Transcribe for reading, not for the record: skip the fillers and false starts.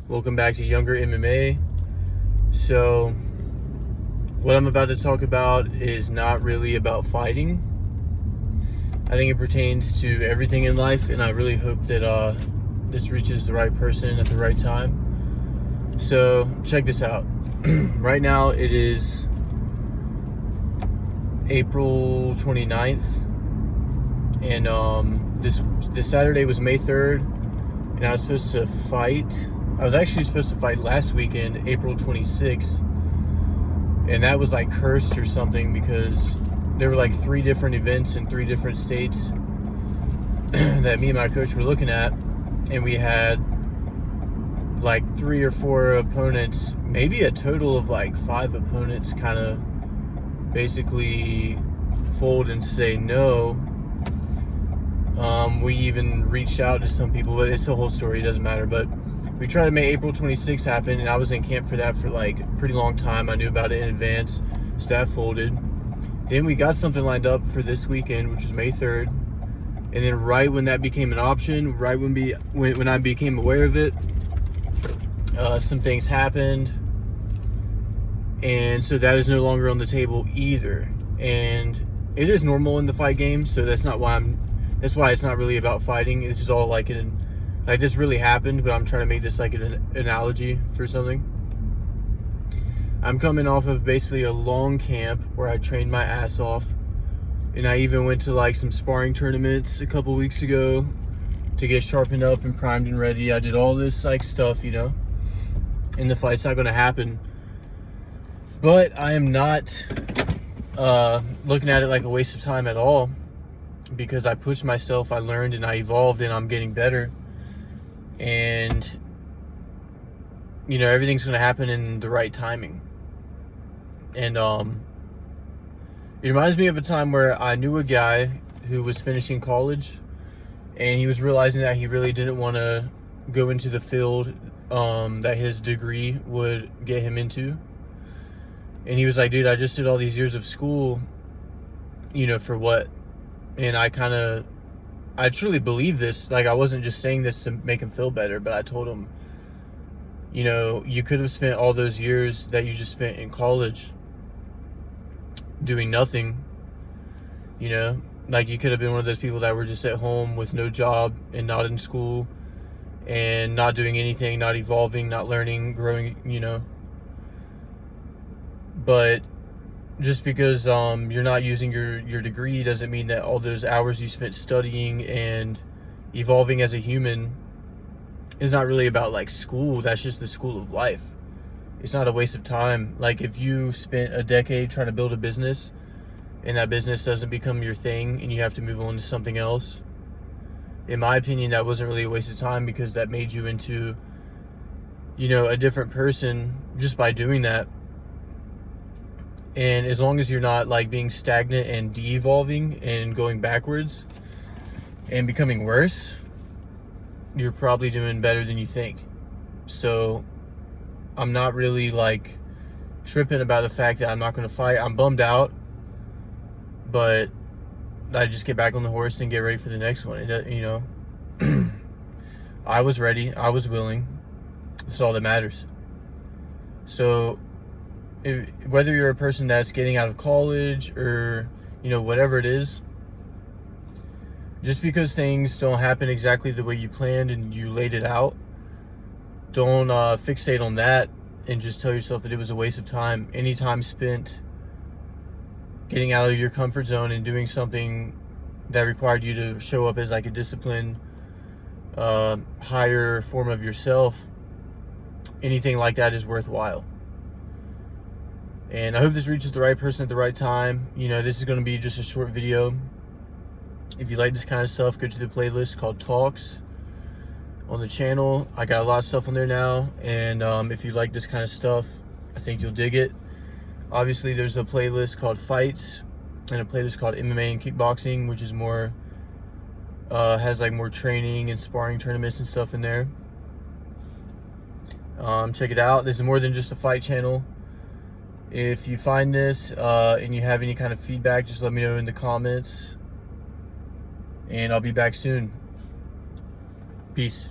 Welcome back to Younger MMA. So, what I'm about to talk about is not really about fighting. I think it pertains to everything in life, and I really hope that this reaches the right person at the right time. So, check this out. Right now, it is April 29th, and this Saturday was May 3rd, and I was supposed to fight. I was actually supposed to fight last weekend, April 26th, and that was like cursed or something because there were like 3 different events in 3 different states that me and my coach were looking at, and we had like 3 or 4 opponents, maybe a total of like 5 opponents kind of basically fold and say no. We even reached out to some people, but it's a whole story, it doesn't matter. But we tried to make April 26th happen, and I was in camp for that for like a pretty long time. I knew about it in advance, so that folded. Then we got something lined up for this weekend, which was May 3rd. And then right when that became an option, right when I became aware of it, some things happened. And so that is no longer on the table either. And it is normal in the fight game, so that's why it's not really about fighting. It's just all like this really happened, but I'm trying to make this like an analogy for something. I'm coming off of basically a long camp where I trained my ass off, and I even went to like some sparring tournaments a couple weeks ago to get sharpened up and primed and ready. I did all this like stuff, and the fight's not going to happen. But I am not looking at it like a waste of time at all, because I pushed myself, I learned, and I evolved, and I'm getting better. And everything's going to happen in the right timing. And it reminds me of a time where I knew a guy who was finishing college, and he was realizing that he really didn't want to go into the field that his degree would get him into. And he was like, dude, I just did all these years of school, for what? And I truly believe this. Like, I wasn't just saying this to make him feel better, but I told him, you could have spent all those years that you just spent in college doing nothing. Like, you could have been one of those people that were just at home with no job and not in school and not doing anything, not evolving, not learning, growing, But just because you're not using your degree doesn't mean that all those hours you spent studying and evolving as a human is not really about like school. That's just the school of life. It's not a waste of time. Like, if you spent a decade trying to build a business and that business doesn't become your thing and you have to move on to something else, in my opinion, that wasn't really a waste of time, because that made you into a different person just by doing that. And as long as you're not like being stagnant and de-evolving and going backwards and becoming worse, you're probably doing better than you think. So I'm not really like tripping about the fact that I'm not going to fight. I'm bummed out, but I just get back on the horse and get ready for the next one. I was ready. I was willing. That's all that matters. So whether you're a person that's getting out of college or whatever it is, just because things don't happen exactly the way you planned and you laid it out, don't fixate on that and just tell yourself that it was a waste of time. Any time spent getting out of your comfort zone and doing something that required you to show up as like a disciplined higher form of yourself, anything like that is worthwhile. And I hope this reaches the right person at the right time. This is going to be just a short video. If you like this kind of stuff, go to the playlist called Talks on the channel. I got a lot of stuff on there now. And if you like this kind of stuff, I think you'll dig it. Obviously, there's a playlist called Fights and a playlist called MMA and Kickboxing, which is more, has like more training and sparring tournaments and stuff in there. Check it out. This is more than just a fight channel. If you find this and you have any kind of feedback, just let me know in the comments, and I'll be back soon. Peace.